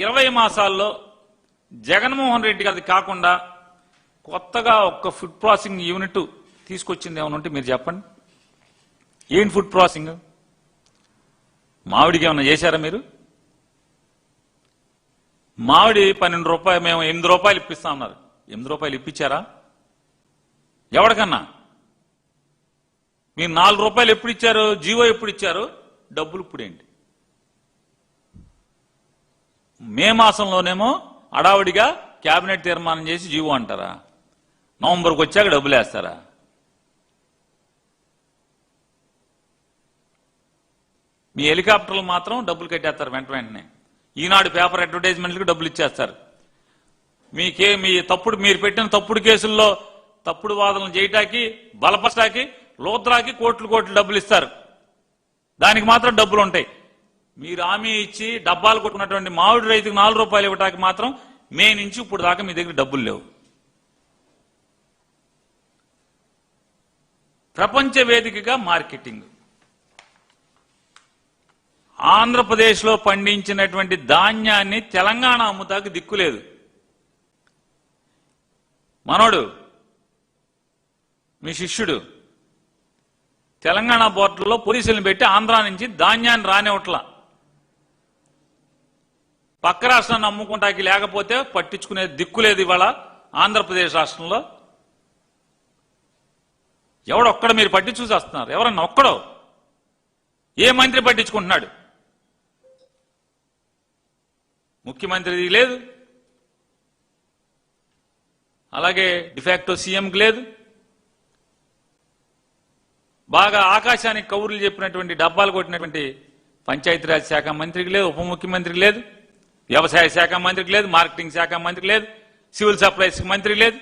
20 మాసాల్లో జగన్మోహన్ రెడ్డి గారిది కాకుండా కొత్తగా ఒక్క ఫుడ్ ప్రాసెసింగ్ యూనిట్ తీసుకొచ్చింది ఏమైనా ఉంటే మీరు చెప్పండి. ఏం ఫుడ్ ప్రాసెసింగ్? మామిడికి ఏమైనా చేశారా మీరు? మామిడి 12 రూపాయలు, మేము 8 రూపాయలు ఇప్పిస్తా ఉన్నారు. 8 రూపాయలు ఇప్పించారా ఎవరికన్నా? మీరు 4 రూపాయలు ఎప్పుడు ఇచ్చారు? జీవో ఎప్పుడు ఇచ్చారు? డబ్బులు ఇప్పుడేంటి? మే మాసంలోనేమో అడావుడిగా కేబినెట్ తీర్మానం చేసి జీవో అంటారా? నవంబర్కి వచ్చాక డబ్బులు వేస్తారా? మీ హెలికాప్టర్లు మాత్రం డబ్బులు కట్టేస్తారు వెంటనే. ఈనాడు పేపర్ అడ్వర్టైజ్మెంట్లకు డబ్బులు ఇచ్చేస్తారు. మీరు పెట్టిన తప్పుడు కేసుల్లో తప్పుడు వాదనలు చేయటానికి, బలపరచడానికి లోత్రాకి కోట్లు డబ్బులు ఇస్తారు. దానికి మాత్రం డబ్బులు ఉంటాయి. మీరు హామీ ఇచ్చి డబ్బాలు కొట్టుకున్నటువంటి మామిడి రైతుకు 4 రూపాయలు ఇవ్వటానికి మాత్రం మే నుంచి ఇప్పుడు దాకా మీ దగ్గర డబ్బులు లేవు. ప్రపంచ వేదికగా మార్కెటింగ్. ఆంధ్రప్రదేశ్లో పండించినటువంటి ధాన్యాన్ని తెలంగాణ అమ్ముతాకు దిక్కులేదు. మనోడు మీ శిష్యుడు తెలంగాణ బోర్డులో పోలీసులను పెట్టి ఆంధ్ర నుంచి ధాన్యాన్ని రానివ్వట్లా. పక్క రాష్ట్రాన్ని అమ్ముకుంటాకి లేకపోతే పట్టించుకునే దిక్కులేదు ఇవాళ ఆంధ్రప్రదేశ్ రాష్ట్రంలో. ఎవడొక్కడ మీరు పట్టించు చూసేస్తున్నారు? ఎవరన్నా ఒక్కడో ఏ మంత్రి పట్టించుకుంటున్నాడు? ముఖ్యమంత్రిది లేదు, అలాగే డిఫాక్టో సీఎంకి లేదు. బాగా ఆకాశానికి కౌరులు చెప్పినటువంటి డబ్బాలు కొట్టినటువంటి పంచాయతీరాజ్ శాఖ మంత్రికి లేదు, ఉప ముఖ్యమంత్రికి లేదు, వ్యవసాయ శాఖ మంత్రికి లేదు, మార్కెటింగ్ శాఖ మంత్రికి లేదు, సివిల్ సప్లైస్ మంత్రికి లేదు.